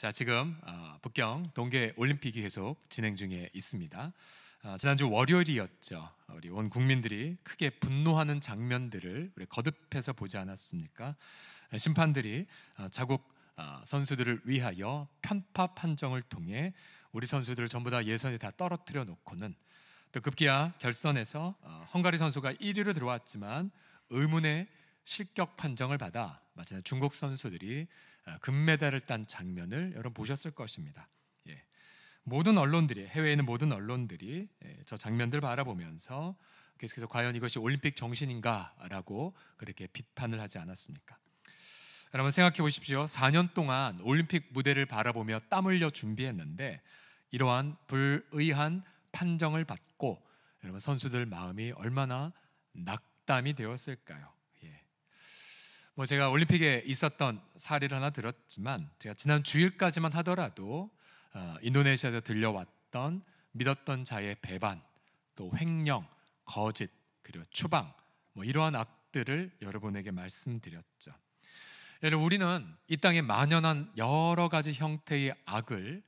자, 지금 북경 동계 올림픽이 계속 진행 중에 있습니다. 지난주 월요일이었죠. 우리 온 국민들이 크게 분노하는 장면들을 우리 거듭해서 보지 않았습니까? 심판들이 자국 선수들을 위하여 편파 판정을 통해 우리 선수들을 전부 다 예선에 다 떨어뜨려 놓고는 또 급기야 결선에서 헝가리 선수가 1위로 들어왔지만 의문의 실격 판정을 받아 마치 중국 선수들이 금메달을 딴 장면을 여러분 보셨을 것입니다. 모든 언론들이, 해외에 있는 모든 언론들이 저 장면들 바라보면서 계속해서 과연 이것이 올림픽 정신인가라고 그렇게 비판을 하지 않았습니까? 여러분 생각해 보십시오. 4년 동안 올림픽 무대를 바라보며 땀 흘려 준비했는데 이러한 불의한 판정을 받고 여러분 선수들 마음이 얼마나 낙담이 되었을까요? 제가 올림픽에 있었던 사례를 하나 들었지만 제가 지난 주일까지만 하더라도 인도네시아에서 들려왔던 믿었던 자의 배반, 또 횡령, 거짓, 그리고 추방 이러한 악들을 여러분에게 말씀드렸죠. 여러분 우리는 이 땅에 만연한 여러 가지 형태의 악을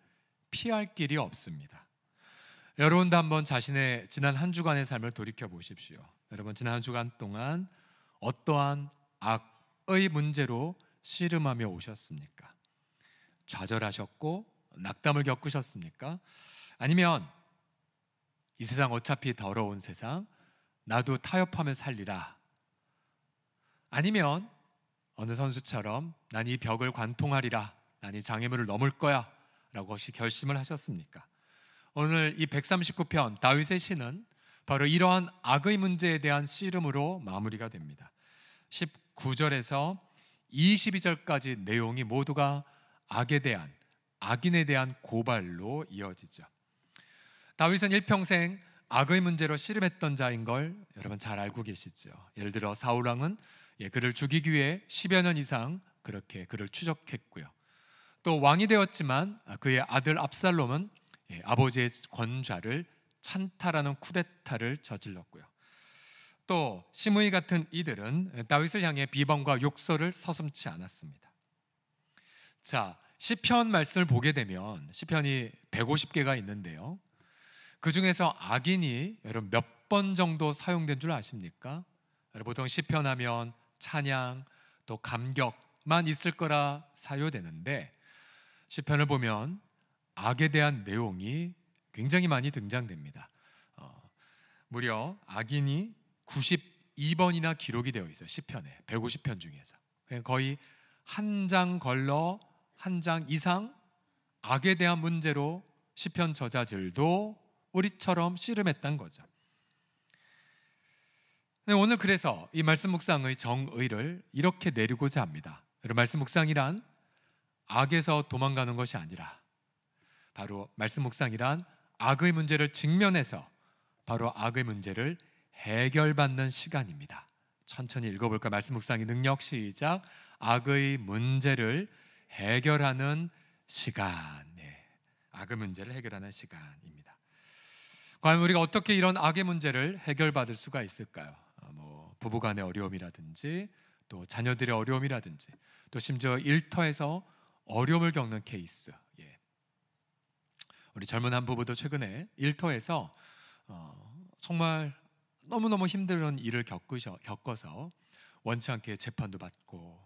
피할 길이 없습니다. 여러분도 한번 자신의 지난 한 주간의 삶을 돌이켜 보십시오. 여러분 지난 한 주간 동안 어떠한 악의 문제로 씨름하며 오셨습니까? 좌절하셨고 낙담을 겪으셨습니까? 아니면 이 세상 어차피 더러운 세상 나도 타협하며 살리라, 아니면 어느 선수처럼 난 이 벽을 관통하리라, 난 이 장애물을 넘을 거야 라고 혹시 결심을 하셨습니까? 오늘 이 139편 다윗의 시는 바로 이러한 악의 문제에 대한 씨름으로 마무리가 됩니다. 19절에서 22절까지 내용이 모두가 악에 대한, 악인에 대한 고발로 이어지죠. 다윗은 일평생 악의 문제로 씨름했던 자인 걸 여러분 잘 알고 계시죠. 예를 들어 사울왕은 그를 죽이기 위해 10여 년 이상 그렇게 그를 추적했고요. 또 왕이 되었지만 그의 아들 압살롬은 아버지의 권좌를 찬탈하는 쿠데타를 저질렀고요. 또 시므이 같은 이들은 다윗을 향해 비방과 욕설을 서슴지 않았습니다. 자, 시편 말씀을 보게 되면 시편이 150개가 있는데요. 그 중에서 악인이 여러분 몇 번 정도 사용된 줄 아십니까? 여러분 보통 시편 하면 찬양 또 감격만 있을 거라 사료되는데 시편을 보면 악에 대한 내용이 굉장히 많이 등장됩니다. 무려 악인이 92번이나 기록이 되어 있어요. 시편에 150편 중에서 거의 한 장 걸러 한 장 이상 악에 대한 문제로 시편 저자들도 우리처럼 씨름했던 거죠. 오늘 그래서 이 말씀 묵상의 정의를 이렇게 내리고자 합니다. 여러분 말씀 묵상이란 악에서 도망가는 것이 아니라 바로 말씀 묵상이란 악의 문제를 직면해서 바로 악의 문제를 해결받는 시간입니다. 천천히 읽어볼까? 말씀 묵상의 능력 시작. 악의 문제를 해결하는 시간. 악의 문제를 해결하는 시간입니다. 과연 우리가 어떻게 이런 악의 문제를 해결받을 수가 있을까요? 부부간의 어려움이라든지 또 자녀들의 어려움이라든지 또 심지어 일터에서 어려움을 겪는 케이스. 우리 젊은 한 부부도 최근에 일터에서 정말 너무너무 힘든 일을 겪어서 원치 않게 재판도 받고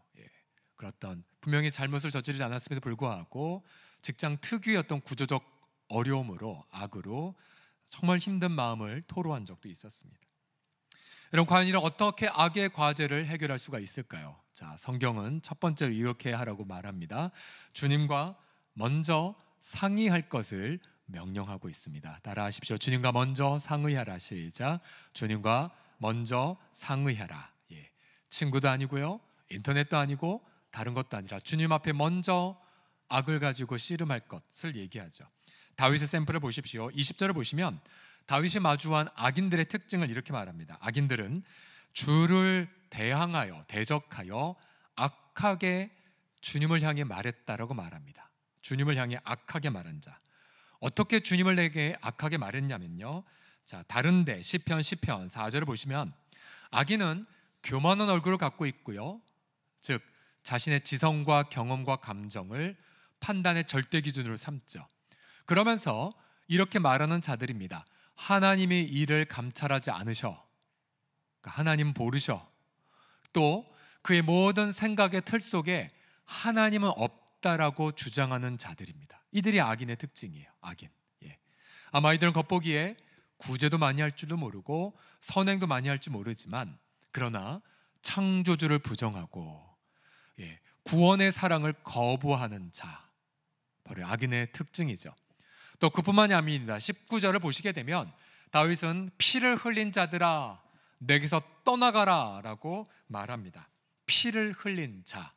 그렇던 분명히 잘못을 저지르지 않았음에도 불구하고 직장 특유의 어떤 구조적 어려움으로 악으로 정말 힘든 마음을 토로한 적도 있었습니다. 여러분 과연 이런 어떻게 악의 과제를 해결할 수가 있을까요? 자, 성경은 첫 번째로 이렇게 하라고 말합니다. 주님과 먼저 상의할 것을 명령하고 있습니다. 따라하십시오. 주님과 먼저 상의하라. 시작. 주님과 먼저 상의하라. 친구도 아니고요, 인터넷도 아니고 다른 것도 아니라 주님 앞에 먼저 악을 가지고 씨름할 것을 얘기하죠. 다윗의 샘플을 보십시오. 20절을 보시면 다윗이 마주한 악인들의 특징을 이렇게 말합니다. 악인들은 주를 대적하여 악하게 주님을 향해 말했다라고 말합니다. 주님을 향해 악하게 말한 자. 어떻게 주님을 에게 악하게 말했냐면요, 자, 다른데 시편 4절을 보시면 악인은 교만한 얼굴을 갖고 있고요, 즉 자신의 지성과 경험과 감정을 판단의 절대 기준으로 삼죠. 그러면서 이렇게 말하는 자들입니다. 하나님이 이를 감찰하지 않으셔. 그러니까 하나님 모르셔. 또 그의 모든 생각의 틀 속에 하나님은 없다라고 주장하는 자들입니다. 이들이 악인의 특징이에요. 악인. 예. 아마 이들은 겉보기에 구제도 많이 할 줄도 모르고 선행도 많이 할 줄 모르지만, 그러나 창조주를 부정하고 구원의 사랑을 거부하는 자, 바로 악인의 특징이죠. 또 그뿐만이 아닙니다. 19절을 보시게 되면 다윗은 피를 흘린 자들아 내게서 떠나가라 라고 말합니다. 피를 흘린 자,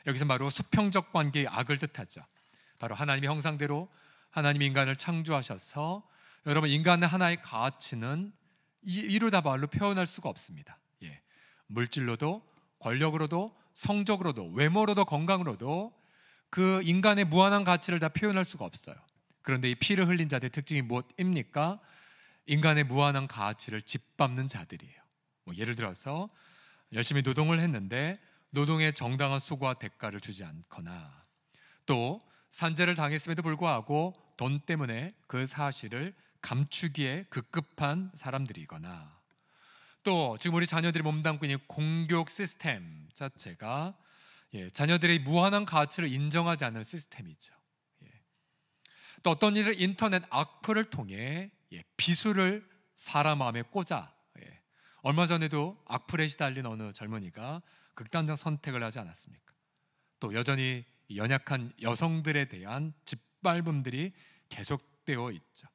여기서 바로 수평적 관계의 악을 뜻하죠. 바로 하나님의 형상대로 하나님이 인간을 창조하셔서, 여러분, 인간의 하나의 가치는 이루다 말로 표현할 수가 없습니다. 물질로도 권력으로도 성적으로도 외모로도 건강으로도 그 인간의 무한한 가치를 다 표현할 수가 없어요. 그런데 이 피를 흘린 자들의 특징이 무엇입니까? 인간의 무한한 가치를 짓밟는 자들이에요. 예를 들어서 열심히 노동을 했는데 노동의 정당한 수고와 대가를 주지 않거나, 또 산재를 당했음에도 불구하고 돈 때문에 그 사실을 감추기에 급급한 사람들이거나, 또 지금 우리 자녀들이 몸담고 있는 공교육 시스템 자체가 자녀들의 무한한 가치를 인정하지 않는 시스템이죠. 또 어떤 일을 인터넷 악플을 통해 비수를 사람 마음에 꽂아, 얼마 전에도 악플에 시달린 어느 젊은이가 극단적 선택을 하지 않았습니까? 또 여전히 연약한 여성들에 대한 짓밟음들이 계속되어 있죠.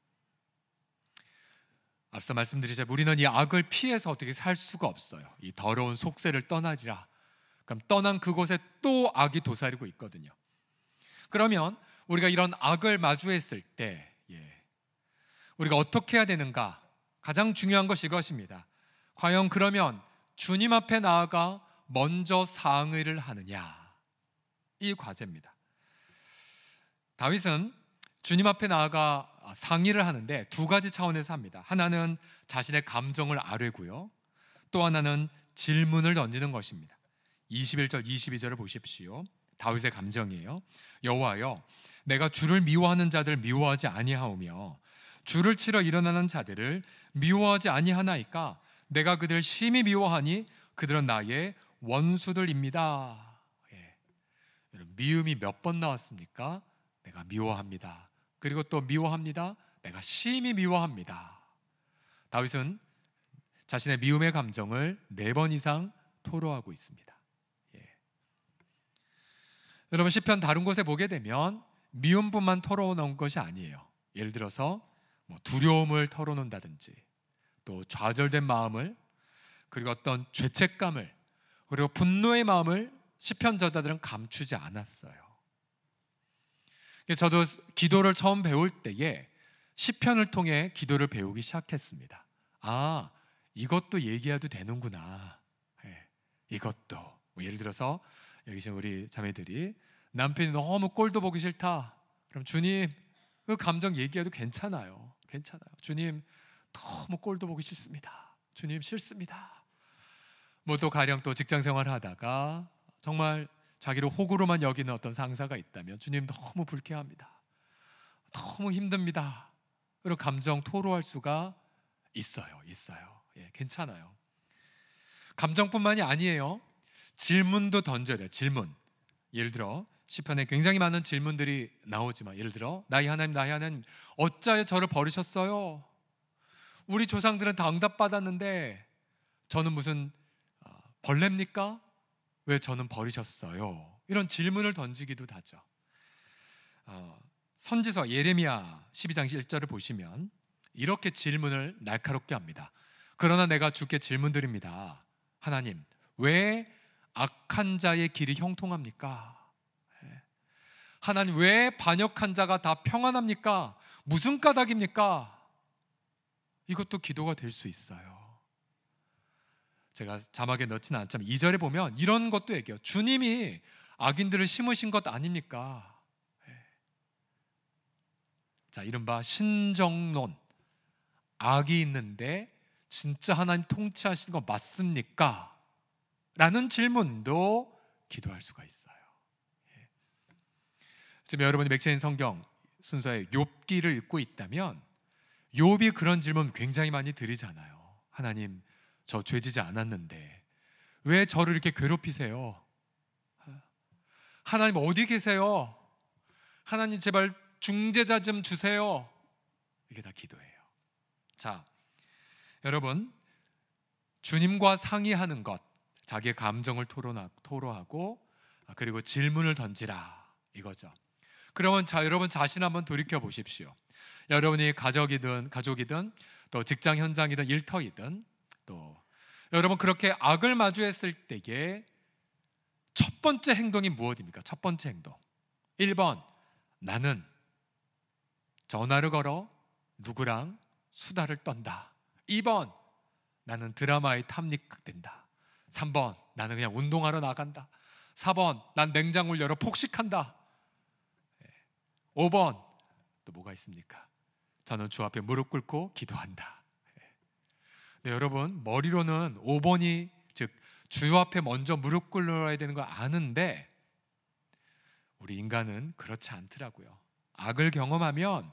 앞서 말씀드리자 우리는 이 악을 피해서 어떻게 살 수가 없어요. 이 더러운 속세를 떠나리라. 그럼 떠난 그곳에 또 악이 도사리고 있거든요. 그러면 우리가 이런 악을 마주했을 때 우리가 어떻게 해야 되는가? 가장 중요한 것이 이것입니다. 과연 그러면 주님 앞에 나아가 먼저 상의를 하느냐? 이 과제입니다. 다윗은 주님 앞에 나아가 상의를 하는데 두 가지 차원에서 합니다. 하나는 자신의 감정을 아뢰고요, 또 하나는 질문을 던지는 것입니다. 21절 22절을 보십시오. 다윗의 감정이에요. 여호와여, 내가 주를 미워하는 자들 미워하지 아니하오며 주를 치러 일어나는 자들을 미워하지 아니하나이까? 내가 그들을 심히 미워하니 그들은 나의 원수들입니다. 미움이 몇 번 나왔습니까? 내가 미워합니다. 그리고 또 미워합니다. 내가 심히 미워합니다. 다윗은 자신의 미움의 감정을 4번 이상 토로하고 있습니다. 여러분, 시편 다른 곳에 보게 되면 미움뿐만 털어놓은 것이 아니에요. 예를 들어서 두려움을 털어놓는다든지, 또 좌절된 마음을, 그리고 어떤 죄책감을, 그리고 분노의 마음을 시편 저자들은 감추지 않았어요. 저도 기도를 처음 배울 때에 시편을 통해 기도를 배우기 시작했습니다. 아, 이것도 얘기해도 되는구나. 이것도 예를 들어서 여기 지금 우리 자매들이 남편이 너무 꼴도 보기 싫다. 그럼 주님, 그 감정 얘기해도 괜찮아요. 주님, 너무 꼴도 보기 싫습니다. 주님, 싫습니다. 또 가령 또 직장 생활을 하다가 정말 자기를 호구로만 여기는 어떤 상사가 있다면 주님, 너무 불쾌합니다. 너무 힘듭니다. 그리고 감정 토로할 수가 있어요. 괜찮아요. 감정뿐만이 아니에요. 질문도 던져야 돼요. 질문. 예를 들어 시편에 굉장히 많은 질문들이 나오지만, 예를 들어 나의 하나님 어찌하여 저를 버리셨어요? 우리 조상들은 다 응답받았는데 저는 무슨 벌레입니까? 왜 저는 버리셨어요? 이런 질문을 던지기도 하죠. 선지서 예레미야 12장 1절을 보시면 이렇게 질문을 날카롭게 합니다. 그러나 내가 주께 질문드립니다. 하나님, 왜 악한 자의 길이 형통합니까? 하나님, 왜 반역한 자가 다 평안합니까? 무슨 까닭입니까? 이것도 기도가 될 수 있어요. 제가 자막에 넣지는 않지만 2절에 보면 이런 것도 얘기해요. 주님이 악인들을 심으신 것 아닙니까? 자, 이른바 신정론, 악이 있는데 진짜 하나님 통치하시는 거 맞습니까? 라는 질문도 기도할 수가 있어요. 지금 여러분이 맥체인 성경 순서에 욥기를 읽고 있다면 욥이 그런 질문 굉장히 많이 드리잖아요. 하나님, 저 죄지지 않았는데 왜 저를 이렇게 괴롭히세요? 하나님 어디 계세요? 하나님 제발 중재자 좀 주세요. 이게 다 기도예요. 자, 여러분, 주님과 상의하는 것, 자기의 감정을 토로하고 그리고 질문을 던지라, 이거죠. 그러면 여러분 자신 한번 돌이켜 보십시오. 여러분이 가족이든 또 직장 현장이든 일터이든 또 여러분 그렇게 악을 마주했을 때에 첫 번째 행동이 무엇입니까? 첫 번째 행동 1번, 나는 전화를 걸어 누구랑 수다를 떤다. 2번, 나는 드라마에 탐닉된다. 3번, 나는 그냥 운동하러 나간다. 4번, 난 냉장고를 열어 폭식한다. 5번, 또 뭐가 있습니까? 저는 주 앞에 무릎 꿇고 기도한다. 네, 여러분 머리로는 5번이 즉 주 앞에 먼저 무릎 꿇어야 되는 거 아는데 우리 인간은 그렇지 않더라고요. 악을 경험하면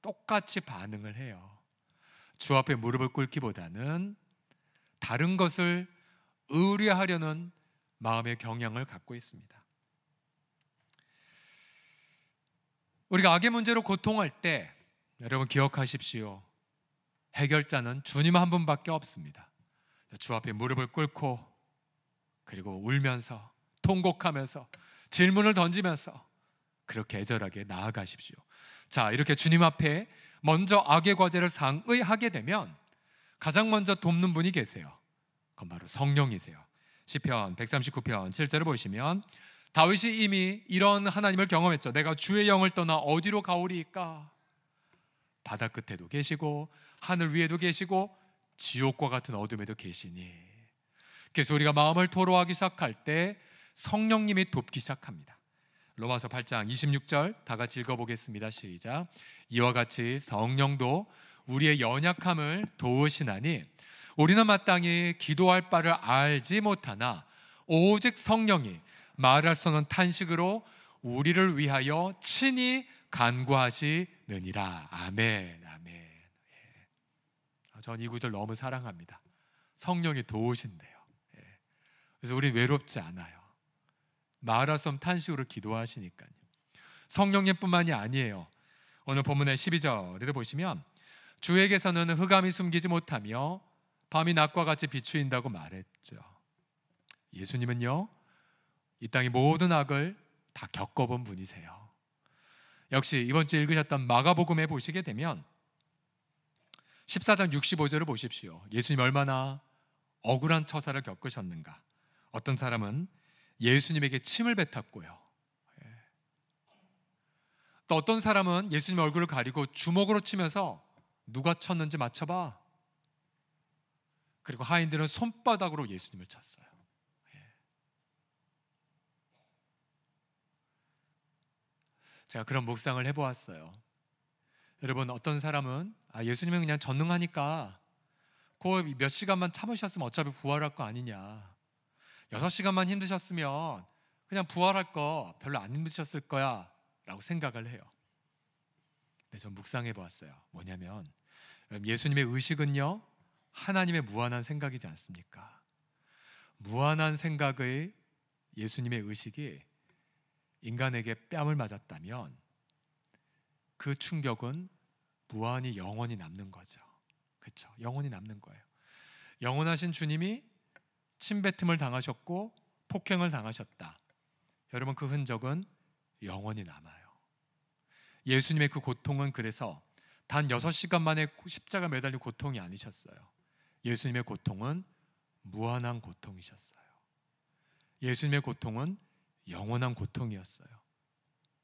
똑같이 반응을 해요. 주 앞에 무릎을 꿇기보다는 다른 것을 의뢰하려는 마음의 경향을 갖고 있습니다. 우리가 악의 문제로 고통할 때 여러분 기억하십시오. 해결자는 주님 한 분밖에 없습니다. 주 앞에 무릎을 꿇고 그리고 울면서 통곡하면서 질문을 던지면서 그렇게 애절하게 나아가십시오. 자, 이렇게 주님 앞에 먼저 악의 과제를 상의하게 되면 가장 먼저 돕는 분이 계세요. 그건 바로 성령이세요. 시편 139편 7절을 보시면 다윗이 이미 이런 하나님을 경험했죠. 내가 주의 영을 떠나 어디로 가오리이까? 바다 끝에도 계시고 하늘 위에도 계시고 지옥과 같은 어둠에도 계시니. 그래서 우리가 마음을 토로하기 시작할 때 성령님이 돕기 시작합니다. 로마서 8장 26절 다 같이 읽어보겠습니다. 시작. 이와 같이 성령도 우리의 연약함을 도우시나니 우리는 마땅히 기도할 바를 알지 못하나 오직 성령이 말할 수 없는 탄식으로 우리를 위하여 친히 간구하시느니라. 아멘. 아멘. 전 이 구절 너무 사랑합니다. 성령이 도우신대요. 그래서 우리 외롭지 않아요. 말할 수 없는 탄식으로 기도하시니까요. 성령님뿐만이 아니에요. 오늘 본문의 12절에도 보시면 주에게서는 흑암이 숨기지 못하며 밤이 낮과 같이 비추인다고 말했죠. 예수님은요, 이 땅의 모든 악을 다 겪어본 분이세요. 역시 이번 주에 읽으셨던 마가복음에 보시게 되면 14장 65절을 보십시오. 예수님 얼마나 억울한 처사를 겪으셨는가. 어떤 사람은 예수님에게 침을 뱉었고요. 또 어떤 사람은 예수님 얼굴을 가리고 주먹으로 치면서 누가 쳤는지 맞춰봐. 그리고 하인들은 손바닥으로 예수님을 쳤어요. 제가 그런 묵상을 해보았어요. 여러분 어떤 사람은 예수님은 그냥 전능하니까 그 몇 시간만 참으셨으면 어차피 부활할 거 아니냐. 6시간만 힘드셨으면 그냥 부활할 거 별로 안 힘드셨을 거야 라고 생각을 해요. 근데 전 묵상해 보았어요. 뭐냐면 예수님의 의식은요, 하나님의 무한한 생각이지 않습니까? 무한한 생각의 예수님의 의식이 인간에게 뺨을 맞았다면 그 충격은 무한히 영원히 남는 거죠. 그렇죠? 영원히 남는 거예요. 영원하신 주님이 침뱉음을 당하셨고 폭행을 당하셨다. 여러분 그 흔적은 영원히 남아요. 예수님의 그 고통은 그래서 단 6시간 만에 십자가 매달린 고통이 아니셨어요. 예수님의 고통은 무한한 고통이셨어요. 예수님의 고통은 영원한 고통이었어요.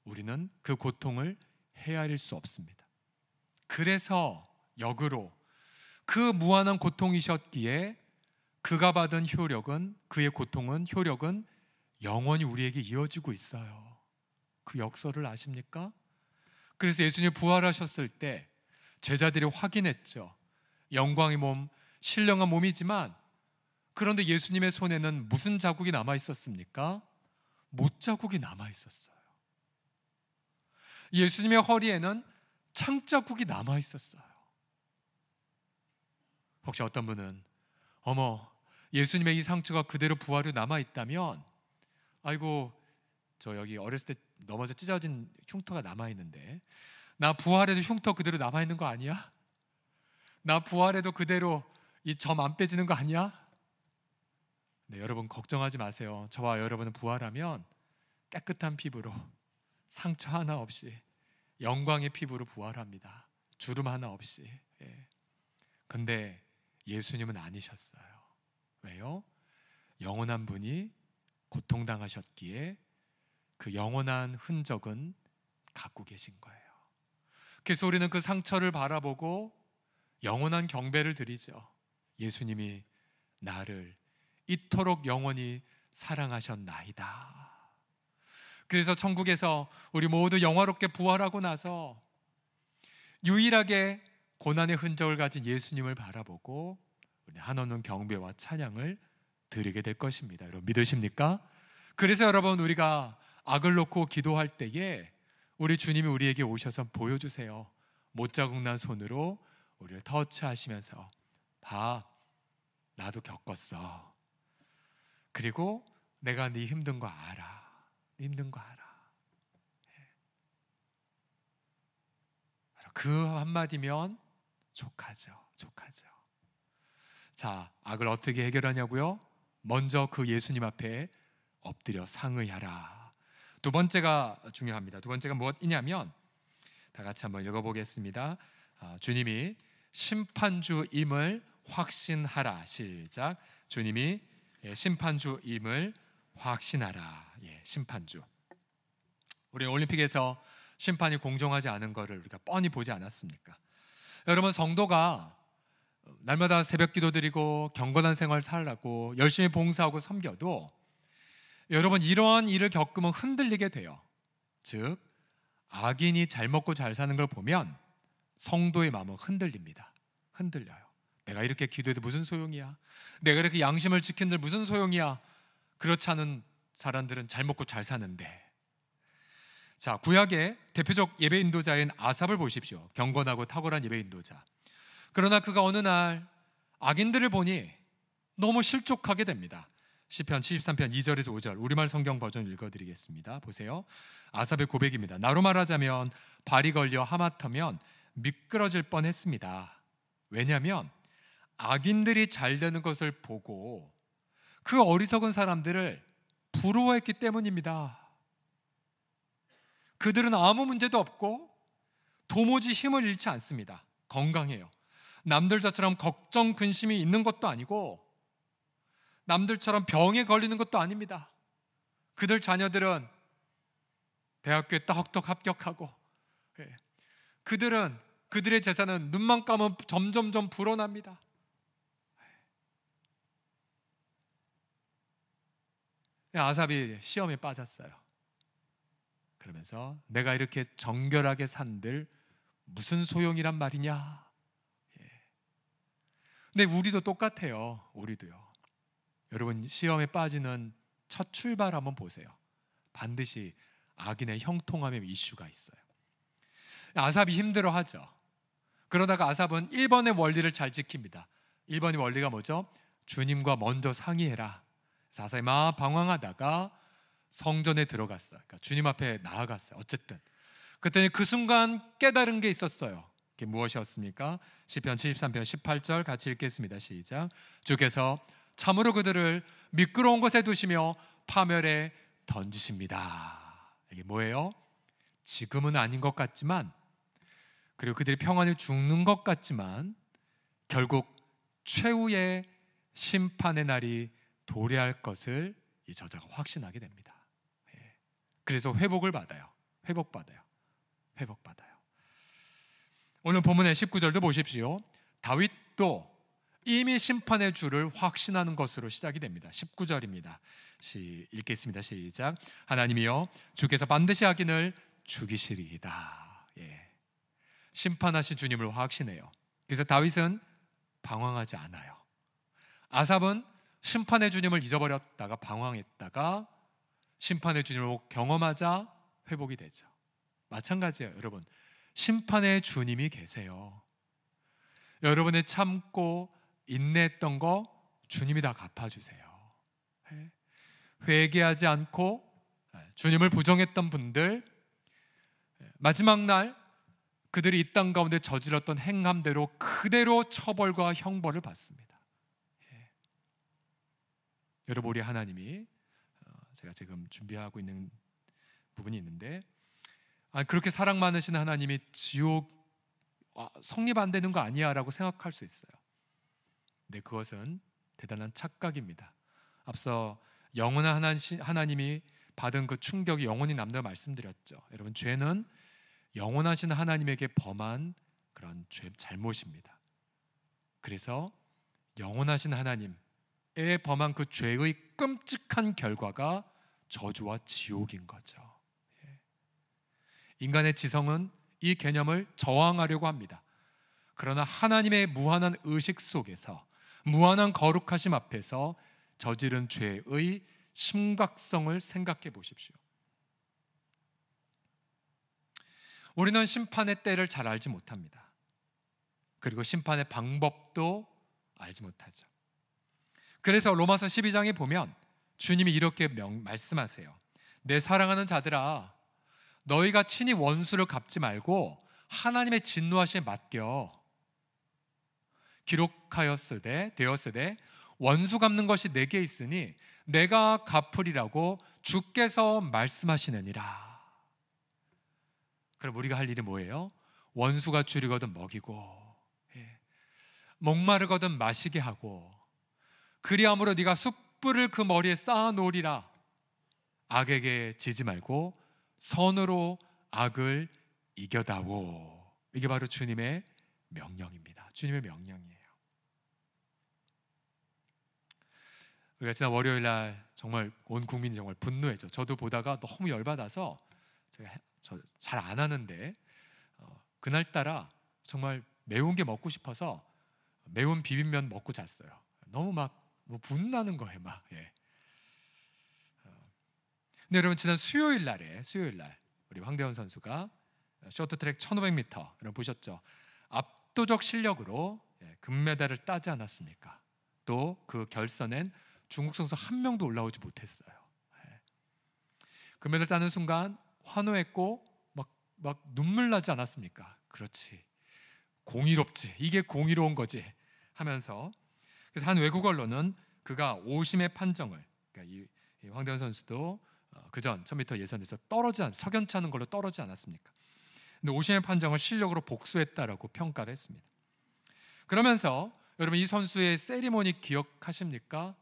우리는 그 고통을 헤아릴 수 없습니다. 그래서 역으로 그 무한한 고통이셨기에 그가 받은 효력은, 그의 고통은, 효력은 영원히 우리에게 이어지고 있어요. 그 역설을 아십니까? 그래서 예수님이 부활하셨을 때 제자들이 확인했죠. 영광의 몸, 신령한 몸이지만 그런데 예수님의 손에는 무슨 자국이 남아 있었습니까? 못 자국이 남아 있었어요. 예수님의 허리에는 창자국이 남아 있었어요. 혹시 어떤 분은 어머, 예수님의 이 상처가 그대로 부활로 남아 있다면, 아이고, 저 여기 어렸을 때 넘어져 찢어진 흉터가 남아 있는데, 나 부활해도 흉터 그대로 남아 있는 거 아니야? 나 부활해도 그대로 이 점 안 빼지는 거 아니야? 네, 여러분 걱정하지 마세요. 저와 여러분은 부활하면 깨끗한 피부로, 상처 하나 없이 영광의 피부로 부활합니다. 주름 하나 없이. 예. 근데 예수님은 아니셨어요. 왜요? 영원한 분이 고통당하셨기에 그 영원한 흔적은 갖고 계신 거예요. 그래서 우리는 그 상처를 바라보고 영원한 경배를 드리죠. 예수님이 나를 이토록 영원히 사랑하셨나이다. 그래서 천국에서 우리 모두 영화롭게 부활하고 나서 유일하게 고난의 흔적을 가진 예수님을 바라보고 우리 한없는 경배와 찬양을 드리게 될 것입니다. 여러분 믿으십니까? 그래서 여러분, 우리가 악을 놓고 기도할 때에 우리 주님이 우리에게 오셔서 보여주세요. 못자국 난 손으로 우리를 터치하시면서 봐, 나도 겪었어. 그리고 내가 네 힘든 거 알아. 네 힘든 거 알아. 그 한마디면 족하죠. 족하죠. 자, 악을 어떻게 해결하냐고요? 먼저 그 예수님 앞에 엎드려 상의하라. 두 번째가 중요합니다. 두 번째가 무엇이냐면, 다 같이 한번 읽어보겠습니다. 주님이 심판주임을 확신하라. 시작. 주님이 심판주임을 확신하라. 심판주. 우리 올림픽에서 심판이 공정하지 않은 것을 우리가 뻔히 보지 않았습니까? 여러분, 성도가 날마다 새벽 기도 드리고 경건한 생활 살라고 열심히 봉사하고 섬겨도 여러분, 이러한 일을 겪으면 흔들리게 돼요. 즉, 악인이 잘 먹고 잘 사는 걸 보면 성도의 마음은 흔들립니다. 흔들려요. 내가 이렇게 기도해도 무슨 소용이야? 내가 이렇게 양심을 지킨들 무슨 소용이야? 그렇지 않은 사람들은 잘 먹고 잘 사는데. 자, 구약의 대표적 예배 인도자인 아삽을 보십시오. 경건하고 탁월한 예배 인도자. 그러나 그가 어느 날 악인들을 보니 너무 실족하게 됩니다. 시편 73편 2절에서 5절 우리말 성경 버전 읽어드리겠습니다. 보세요. 아삽의 고백입니다. 나로 말하자면 발이 걸려 하마터면 미끄러질 뻔했습니다. 왜냐하면 악인들이 잘 되는 것을 보고 그 어리석은 사람들을 부러워했기 때문입니다. 그들은 아무 문제도 없고 도무지 힘을 잃지 않습니다. 건강해요. 남들처럼 걱정, 근심이 있는 것도 아니고 남들처럼 병에 걸리는 것도 아닙니다. 그들 자녀들은 대학교에 떡떡 합격하고, 그들의 재산은 눈만 감으면 점점점 불어납니다. 아삽이 시험에 빠졌어요. 그러면서 내가 이렇게 정결하게 산들 무슨 소용이란 말이냐. 근데 우리도 똑같아요. 우리도요. 여러분, 시험에 빠지는 첫 출발 한번 보세요. 반드시 악인의 형통함의 이슈가 있어요. 아삽이 힘들어하죠. 그러다가 아삽은 1번의 원리를 잘 지킵니다. 1번의 원리가 뭐죠? 주님과 먼저 상의해라. 그래서 아삽이 막 방황하다가 성전에 들어갔어요. 그러니까 주님 앞에 나아갔어요. 어쨌든 그랬더니 그 순간 깨달은 게 있었어요. 그게 무엇이었습니까? 시편 73편 18절 같이 읽겠습니다. 시작. 주께서 참으로 그들을 미끄러운 곳에 두시며 파멸에 던지십니다. 이게 뭐예요? 지금은 아닌 것 같지만, 그리고 그들이 평안히 죽는 것 같지만 결국 최후의 심판의 날이 도래할 것을 이 저자가 확신하게 됩니다. 그래서 회복을 받아요. 회복받아요. 오늘 본문의 19절도 보십시오. 다윗도 이미 심판의 주를 확신하는 것으로 시작이 됩니다. 19절입니다. 읽겠습니다. 시작. 하나님이여, 주께서 반드시 악인을 죽이시리이다. 심판하신 주님을 확신해요. 그래서 다윗은 방황하지 않아요. 아삽은 심판의 주님을 잊어버렸다가 방황했다가 심판의 주님을 경험하자 회복이 되죠. 마찬가지예요, 여러분. 심판의 주님이 계세요. 여러분의 참고 인내했던 거 주님이 다 갚아주세요. 회개하지 않고 주님을 부정했던 분들, 마지막 날 그들이 이 땅 가운데 저질렀던 행함대로 그대로 처벌과 형벌을 받습니다. 여러분, 우리 하나님이 제가 지금 준비하고 있는 부분이 있는데, 그렇게 사랑 많으신 하나님이 지옥 성립 안 되는 거 아니야 라고 생각할 수 있어요. 근데 그것은 대단한 착각입니다. 앞서 영원한 하나님이 받은 그 충격이 영원히 남다고 말씀드렸죠. 여러분, 죄는 영원하신 하나님에게 범한 그런 잘못입니다. 그래서 영원하신 하나님에 범한 그 죄의 끔찍한 결과가 저주와 지옥인 거죠. 인간의 지성은 이 개념을 저항하려고 합니다. 그러나 하나님의 무한한 의식 속에서, 무한한 거룩하심 앞에서 저지른 죄의 심각성을 생각해 보십시오. 우리는 심판의 때를 잘 알지 못합니다. 그리고 심판의 방법도 알지 못하죠. 그래서 로마서 12장에 보면 주님이 이렇게 말씀하세요. 내 사랑하는 자들아, 너희가 친히 원수를 갚지 말고 하나님의 진노하심에 맡겨. 되었으되 원수 갚는 것이 내게 있으니 내가 갚으리라고 주께서 말씀하시느니라. 그럼 우리가 할 일이 뭐예요? 원수가 줄이거든 먹이고, 목마르거든 마시게 하고, 그리함으로 네가 숯불을 그 머리에 쌓아 놓으리라. 악에게 지지 말고 선으로 악을 이겨다오. 이게 바로 주님의 명령입니다. 주님의 명령이에요. 우리가 지난 월요일 날 정말 온 국민이 정말 분노했죠. 저도 보다가 너무 열받아서 제가 잘 안 하는데 그날따라 정말 매운 게 먹고 싶어서 매운 비빔면 먹고 잤어요. 너무 막 분나는 거예요, 막. 근데 여러분, 지난 수요일 날 우리 황대현 선수가 쇼트트랙 1500m 여러분 보셨죠? 압도적 실력으로 금메달을 따지 않았습니까? 또 그 결선엔 중국 선수 한 명도 올라오지 못했어요. 금메달 따는 순간 환호했고 막 눈물 나지 않았습니까? 그렇지, 공의롭지, 이게 공의로운 거지 하면서, 그래서 한 외국 언론은 그가 오심의 판정을, 그러니까 이 황대현 선수도 그전 1000m 예선에서 석연치 않은 걸로 떨어지지 않았습니까? 근데 오심의 판정을 실력으로 복수했다라고 평가를 했습니다. 그러면서 여러분, 이 선수의 세리머니 기억하십니까?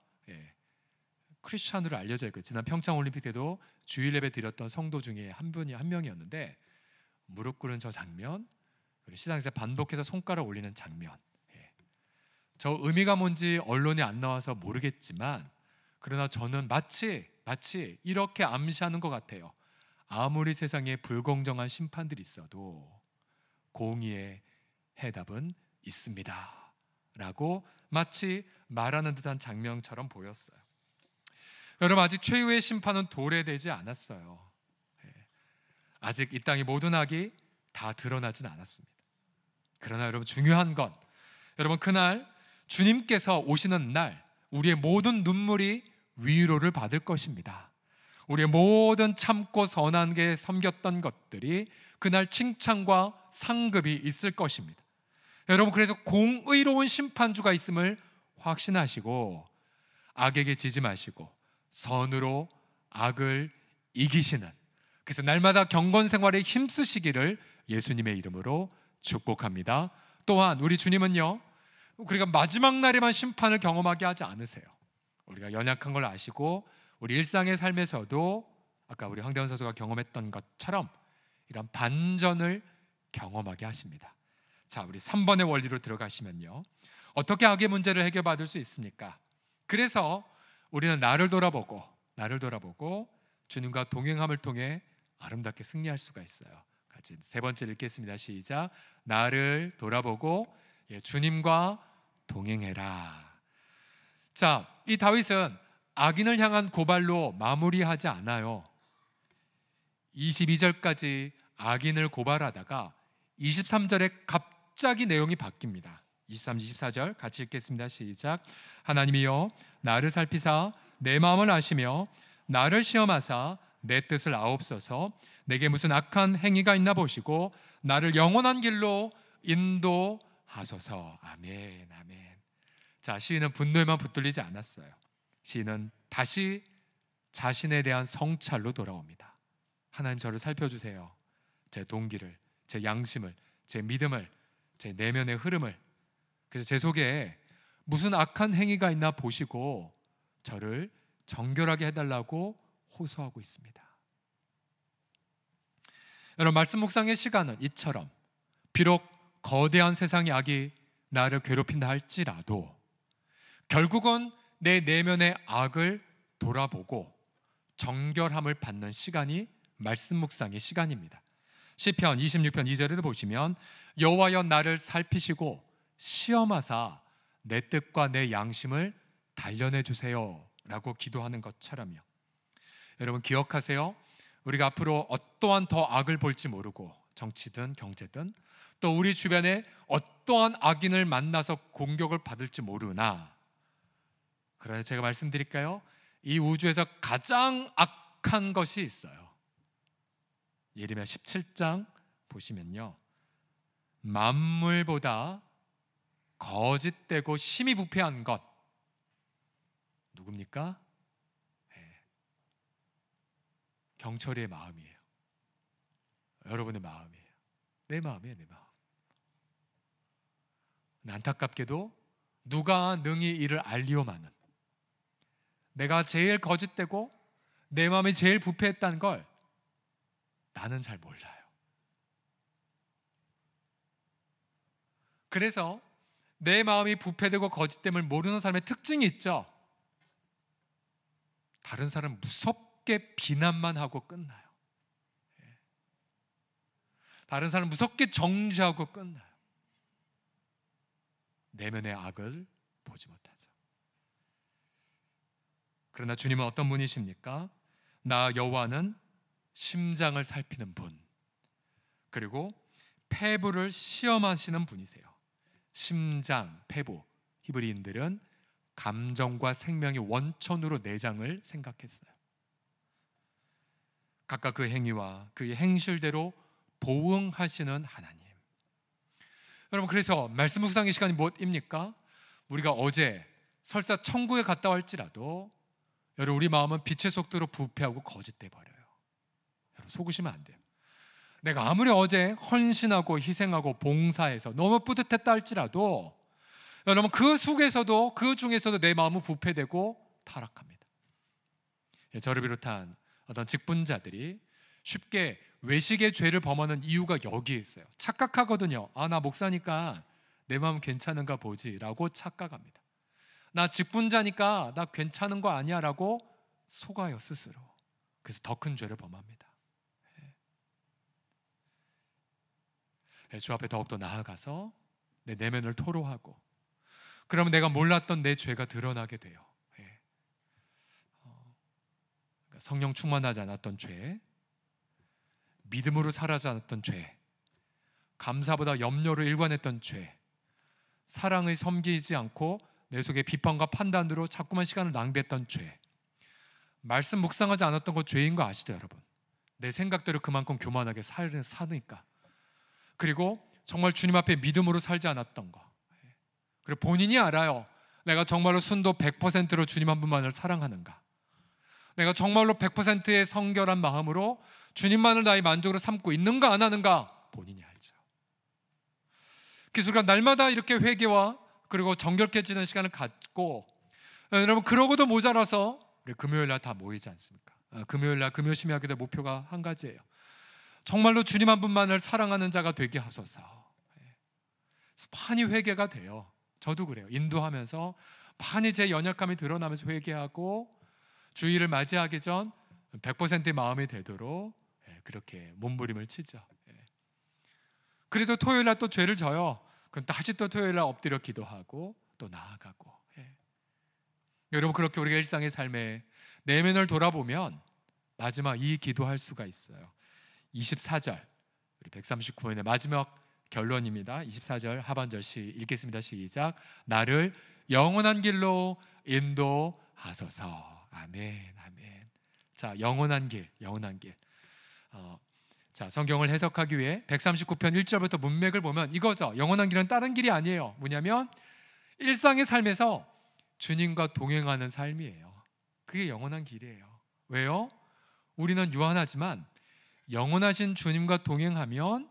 크리스찬으로 알려져 있고, 지난 평창 올림픽 때도 주일 예배 드렸던 성도 중에 한 명이었는데, 무릎 꿇은 저 장면, 그리고 시상에서 반복해서 손가락 올리는 장면, 저 의미가 뭔지 언론에 안 나와서 모르겠지만, 그러나 저는 마치 이렇게 암시하는 것 같아요. 아무리 세상에 불공정한 심판들이 있어도 공의의 해답은 있습니다 라고 마치 말하는 듯한 장면처럼 보였어요. 여러분, 아직 최후의 심판은 도래되지 않았어요. 아직 이 땅의 모든 악이 다 드러나진 않았습니다. 그러나 여러분, 중요한 건, 여러분, 그날 주님께서 오시는 날 우리의 모든 눈물이 위로를 받을 것입니다. 우리의 모든 참고 선하게 섬겼던 것들이 그날 칭찬과 상급이 있을 것입니다. 여러분, 그래서 공의로운 심판주가 있음을 확신하시고 악에게 지지 마시고 선으로 악을 이기시는, 그래서 날마다 경건 생활에 힘쓰시기를 예수님의 이름으로 축복합니다. 또한 우리 주님은요, 우리가 마지막 날에만 심판을 경험하게 하지 않으세요. 우리가 연약한 걸 아시고 우리 일상의 삶에서도 아까 우리 황대원 선수가 경험했던 것처럼 이런 반전을 경험하게 하십니다. 자, 우리 3번의 원리로 들어가시면요, 어떻게 악의 문제를 해결받을 수 있습니까? 그래서 우리는 나를 돌아보고 주님과 동행함을 통해 아름답게 승리할 수가 있어요. 같이 세 번째 읽겠습니다. 시작. 나를 돌아보고 주님과 동행해라. 자, 이 다윗은 악인을 향한 고발로 마무리하지 않아요. 22절까지 악인을 고발하다가 23절에 갑자기 내용이 바뀝니다. 23, 24절 같이 읽겠습니다. 시작. 하나님이여 나를 살피사 내 마음을 아시며 나를 시험하사 내 뜻을 아옵소서. 내게 무슨 악한 행위가 있나 보시고 나를 영원한 길로 인도하소서. 아멘, 아멘. 자, 시인은 분노에만 붙들리지 않았어요. 시인은 다시 자신에 대한 성찰로 돌아옵니다. 하나님, 저를 살펴주세요. 제 동기를, 제 양심을, 제 믿음을, 제 내면의 흐름을. 그래서 제 속에 무슨 악한 행위가 있나 보시고 저를 정결하게 해달라고 호소하고 있습니다. 여러분, 말씀 묵상의 시간은 이처럼 비록 거대한 세상의 악이 나를 괴롭힌다 할지라도 결국은 내 내면의 악을 돌아보고 정결함을 받는 시간이 말씀 묵상의 시간입니다. 시편 26편 2절에도 보시면 여호와여 나를 살피시고 시험하사 내 뜻과 내 양심을 단련해 주세요 라고 기도하는 것처럼요. 여러분 기억하세요. 우리가 앞으로 어떠한 더 악을 볼지 모르고 정치든 경제든 또 우리 주변에 어떠한 악인을 만나서 공격을 받을지 모르나, 그러나 제가 말씀드릴까요? 이 우주에서 가장 악한 것이 있어요. 예레미야 17장 보시면요, 만물보다 거짓되고 심히 부패한 것 누굽니까? 네. 경철이의 마음이에요. 여러분의 마음이에요. 내 마음이에요, 내 마음. 안타깝게도 누가 능히 이를 알리오마는, 내가 제일 거짓되고 내 마음이 제일 부패했다는 걸 나는 잘 몰라요. 그래서 내 마음이 부패되고 거짓됨을 모르는 사람의 특징이 있죠. 다른 사람 무섭게 비난만 하고 끝나요. 다른 사람 무섭게 정죄하고 끝나요. 내면의 악을 보지 못하죠. 그러나 주님은 어떤 분이십니까? 나 여호와는 심장을 살피는 분, 그리고 폐부를 시험하시는 분이세요. 심장, 폐부, 히브리인들은 감정과 생명의 원천으로 내장을 생각했어요. 각각 그 행위와 그의 행실대로 보응하시는 하나님. 여러분, 그래서 말씀 묵상의 시간이 무엇입니까? 우리가 어제 설사 천국에 갔다 할지라도 여러분, 우리 마음은 빛의 속도로 부패하고 거짓돼 버려요. 여러분, 속으시면 안 돼요. 내가 아무리 어제 헌신하고 희생하고 봉사해서 너무 뿌듯했다 할지라도 여러분, 그 속에서도, 그 중에서도 내 마음은 부패되고 타락합니다. 저를 비롯한 어떤 직분자들이 쉽게 외식의 죄를 범하는 이유가 여기에 있어요. 착각하거든요. 아, 나 목사니까 내 마음 괜찮은가 보지 라고 착각합니다. 나 직분자니까 나 괜찮은 거 아니야 라고 속아요, 스스로. 그래서 더 큰 죄를 범합니다. 주 앞에 더욱더 나아가서 내 내면을 토로하고, 그러면 내가 몰랐던 내 죄가 드러나게 돼요. 성령 충만하지 않았던 죄, 믿음으로 살아지 않았던 죄, 감사보다 염려로 일관했던 죄, 사랑을 섬기지 않고 내 속에 비판과 판단으로 자꾸만 시간을 낭비했던 죄, 말씀 묵상하지 않았던 거 죄인 거 아시죠, 여러분? 내 생각대로 그만큼 교만하게 사니까. 그리고 정말 주님 앞에 믿음으로 살지 않았던 거, 그리고 본인이 알아요. 내가 정말로 순도 100%로 주님 한 분만을 사랑하는가, 내가 정말로 100%의 성결한 마음으로 주님만을 나의 만족으로 삼고 있는가 안 하는가 본인이 알죠. 그래서 우리가 날마다 이렇게 회개와 그리고 정결해지는 시간을 갖고, 여러분 그러고도 모자라서 우리 금요일 날 다 모이지 않습니까? 금요일 날 금요 심야기도의 목표가 한 가지예요. 정말로 주님 한 분만을 사랑하는 자가 되게 하소서. 많이 회개가 돼요. 저도 그래요. 인도하면서 많이 제 연약함이 드러나면서 회개하고 주일을 맞이하기 전 100%의 마음이 되도록 그렇게 몸부림을 치죠. 그래도 토요일 날 또 죄를 져요. 그럼 다시 또 토요일 날 엎드려 기도하고 또 나아가고. 여러분, 그렇게 우리가 일상의 삶에 내면을 돌아보면 마지막 이 기도할 수가 있어요. 24절 우리 139편의 마지막 결론입니다. 24절 하반절 읽겠습니다. 시작. 나를 영원한 길로 인도하소서. 아멘, 아멘. 자, 영원한 길, 영원한 길. 자, 성경을 해석하기 위해 139편 1절부터 문맥을 보면 이거죠. 영원한 길은 다른 길이 아니에요. 뭐냐면 일상의 삶에서 주님과 동행하는 삶이에요. 그게 영원한 길이에요. 왜요? 우리는 유한하지만 영원하신 주님과 동행하면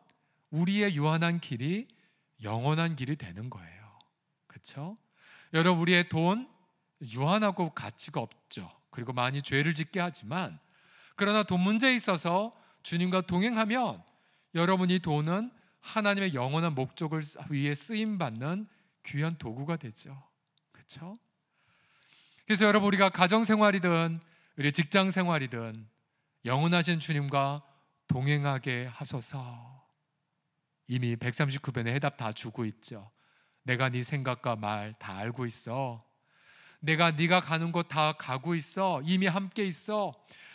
우리의 유한한 길이 영원한 길이 되는 거예요. 그렇죠? 여러분, 우리의 돈 유한하고 가치가 없죠. 그리고 많이 죄를 짓게 하지만, 그러나 돈 문제에 있어서 주님과 동행하면 여러분이 돈은 하나님의 영원한 목적을 위해 쓰임받는 귀한 도구가 되죠. 그렇죠? 그래서 여러분, 우리가 가정생활이든 우리 직장생활이든 영원하신 주님과 동행하게 하소서. 이미 139편의 해답 다 주고 있죠. 내가 네 생각과 말 다 알고 있어. 내가 네가 가는 곳 다 가고 있어. 이미 함께 있어.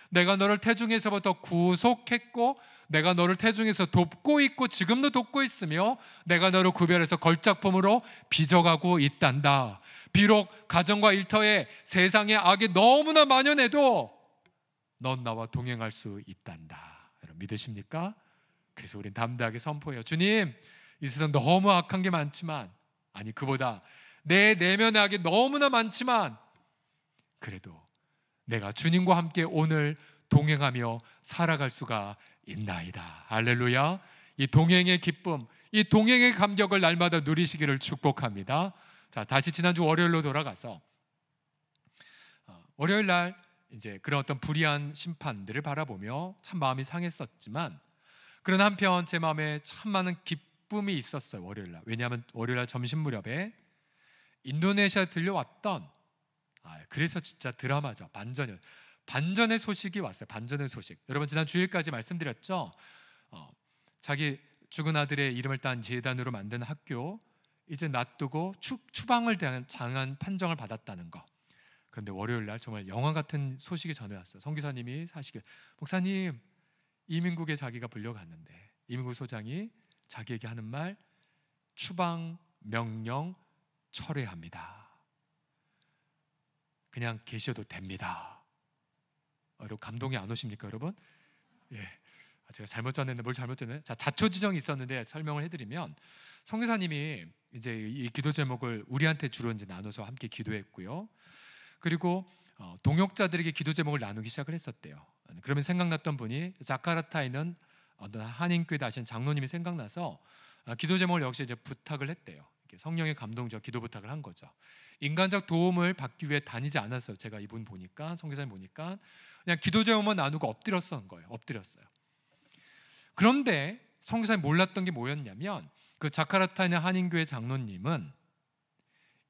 내가 너를 태중에서부터 구속했고 내가 너를 태중에서 돕고 있고 지금도 돕고 있으며 내가 너를 구별해서 걸작품으로 빚어가고 있단다. 비록 가정과 일터에 세상의 악이 너무나 만연해도 넌 나와 동행할 수 있단다. 여러분 믿으십니까? 그래서 우린 담대하게 선포해요. 주님, 이 세상 너무 악한 게 많지만, 아니 그보다 내 내면의 악이 너무나 많지만 그래도 내가 주님과 함께 오늘 동행하며 살아갈 수가 있나이다. 할렐루야. 이 동행의 기쁨, 이 동행의 감격을 날마다 누리시기를 축복합니다. 자, 다시 지난주 월요일로 돌아가서 월요일 날 이제 그런 어떤 불의한 심판들을 바라보며 참 마음이 상했었지만, 그러나 한편 제 마음에 참 많은 기쁨이 있었어요. 월요일 날. 왜냐하면 월요일 날 점심 무렵에 인도네시아 들려왔던 그래서 진짜 드라마죠. 반전의 소식이 왔어요. 반전의 소식. 여러분 지난 주일까지 말씀드렸죠. 자기 죽은 아들의 이름을 딴 재단으로 만든 학교 이제 놔두고 추방을 당한 판정을 받았다는 거. 그런데 월요일 날 정말 영화 같은 소식이 전해왔어요. 선교사님이 사시길, 목사님, 이민국에 자기가 불려갔는데 이민국 소장이 자기에게 하는 말, 추방 명령 철회합니다. 그냥 계셔도 됩니다. 여러분 감동이 안 오십니까, 여러분? 예, 제가 잘못 전했는데 뭘 잘못 전했네. 자, 자초지정이 있었는데 설명을 해드리면, 선교사님이 이제 이 기도 제목을 우리한테 주로 이제 나눠서 함께 기도했고요. 그리고 동역자들에게 기도 제목을 나누기 시작을 했었대요. 그러면 생각났던 분이 자카르타에 있는 어떤 한인교회 다신 장로님이 생각나서 기도 제목을 역시 이제 부탁을 했대요. 성령의 감동적 기도 부탁을 한 거죠. 인간적 도움을 받기 위해 다니지 않았어요. 제가 이분 보니까, 선교사님 보니까 그냥 기도 제목만 나누고 엎드렸던 거예요. 엎드렸어요. 그런데 선교사님 몰랐던 게 뭐였냐면, 그 자카르타에 있는 한인교회 장로님은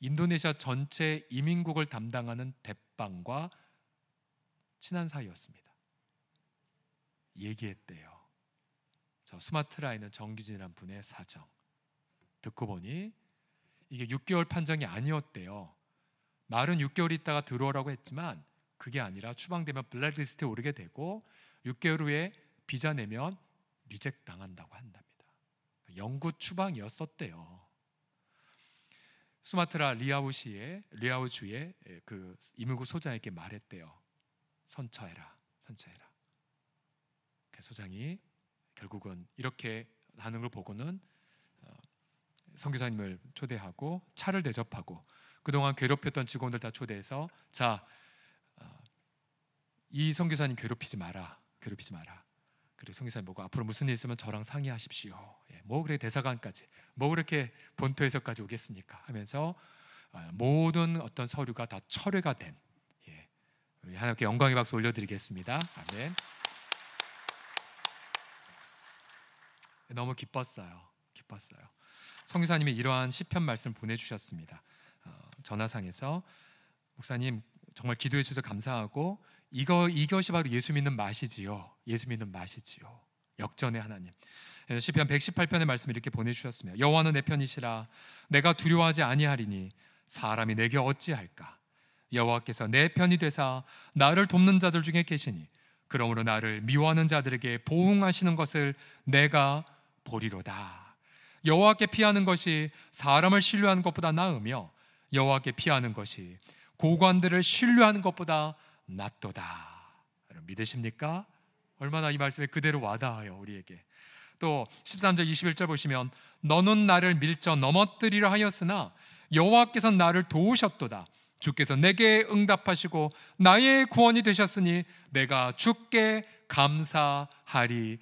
인도네시아 전체 이민국을 담당하는 대빵과 친한 사이였습니다. 얘기했대요. 저 수마트라에 있는 정규진이라는 분의 사정 듣고 보니 이게 6개월 판정이 아니었대요. 말은 6개월 있다가 들어오라고 했지만 그게 아니라 추방되면 블랙리스트에 오르게 되고 6개월 후에 비자 내면 리젝트 당한다고 한답니다. 영구 추방이었었대요. 수마트라 리아우주의 그 이민국 소장에게 말했대요. 선처해라, 선처해라. 그 소장이 결국은 이렇게 하는 걸 보고는 선교사님을 초대하고 차를 대접하고 그동안 괴롭혔던 직원들 다 초대해서, 자, 이 선교사님 괴롭히지 마라. 그리고 선교사님 보고 앞으로 무슨 일 있으면 저랑 상의하십시오. 뭐 그래 대사관까지, 뭐 그렇게 본토에서까지 오겠습니까? 하면서 모든 어떤 서류가 다 철회가 된, 우리 하나님께 영광의 박수 올려드리겠습니다. 아멘. 너무 기뻤어요. 선교사님이 이러한 시편 말씀을 보내주셨습니다. 전화상에서, 목사님 정말 기도해 주셔서 감사하고 이것이 바로 예수 믿는 맛이지요. 역전의 하나님. 시편 118편의 말씀을 이렇게 보내주셨으며, 여호와는 내 편이시라. 내가 두려워하지 아니하리니 사람이 내게 어찌할까. 여호와께서 내 편이 되사 나를 돕는 자들 중에 계시니 그러므로 나를 미워하는 자들에게 보응하시는 것을 내가 보리로다. 여호와께 피하는 것이 사람을 신뢰하는 것보다 나으며 여호와께 피하는 것이 고관들을 신뢰하는 것보다 낫도다. 여러분 믿으십니까? 얼마나 이 말씀이 그대로 와닿아요 우리에게. 또 13절 21절 보시면 너는 나를 밀쳐 넘어뜨리려 하였으나 여호와께서 나를 도우셨도다. 주께서 내게 응답하시고 나의 구원이 되셨으니 내가 주께 감사하리이다.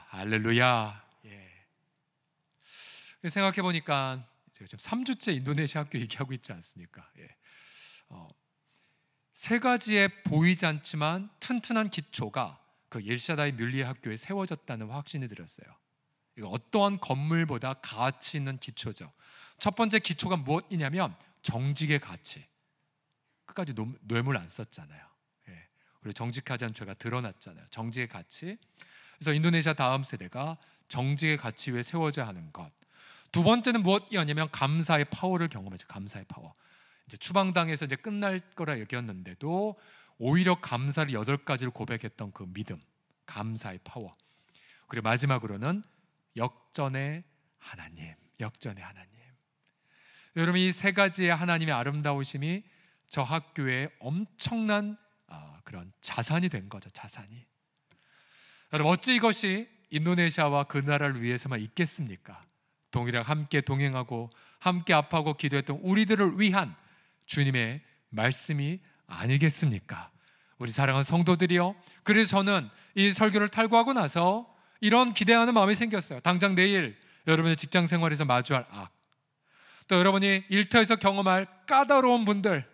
할렐루야. 생각해 보니까 제가 지금 3주째 인도네시아 학교 얘기하고 있지 않습니까? 세 가지의 보이지 않지만 튼튼한 기초가 그 엘샤다이 뮬리에 학교에 세워졌다는 확신이 들었어요. 이거 어떠한 건물보다 가치 있는 기초죠. 첫 번째 기초가 무엇이냐면 정직의 가치. 끝까지 뇌물 안 썼잖아요. 그리고 정직하지 않은 죄가 드러났잖아요. 정직의 가치. 그래서 인도네시아 다음 세대가 정직의 가치 위에 세워져야 하는 것. 두 번째는 무엇이었냐면 감사의 파워를 경험했죠. 감사의 파워. 이제 추방당에서 이제 끝날 거라 얘기했는데도 오히려 감사를 8가지를 고백했던 그 믿음, 감사의 파워. 그리고 마지막으로는 역전의 하나님, 역전의 하나님. 여러분 이 세 가지의 하나님의 아름다우심이 저 학교에 엄청난 그런 자산이 된 거죠. 자산이. 여러분 어찌 이것이 인도네시아와 그 나라를 위해서만 있겠습니까? 동일하게 함께 동행하고 함께 아파하고 기도했던 우리들을 위한 주님의 말씀이 아니겠습니까? 우리 사랑하는 성도들이요, 그래서 저는 이 설교를 탈구하고 나서 이런 기대하는 마음이 생겼어요. 당장 내일 여러분의 직장 생활에서 마주할 악, 또 여러분이 일터에서 경험할 까다로운 분들,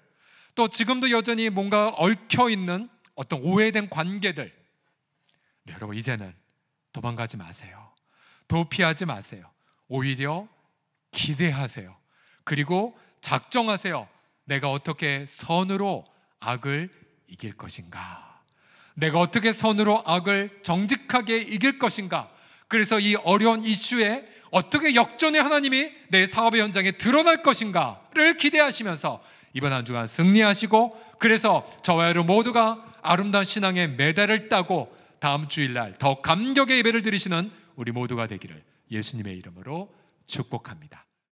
또 지금도 여전히 뭔가 얽혀있는 어떤 오해된 관계들, 네, 여러분 이제는 도망가지 마세요. 도피하지 마세요. 오히려 기대하세요. 그리고 작정하세요. 내가 어떻게 선으로 악을 이길 것인가? 내가 어떻게 선으로 악을 정직하게 이길 것인가? 그래서 이 어려운 이슈에 어떻게 역전의 하나님이 내 사업의 현장에 드러날 것인가를 기대하시면서 이번 한 주간 승리하시고, 그래서 저와 여러분 모두가 아름다운 신앙의 메달을 따고 다음 주일날 더 감격의 예배를 드리시는 우리 모두가 되기를 예수님의 이름으로 축복합니다.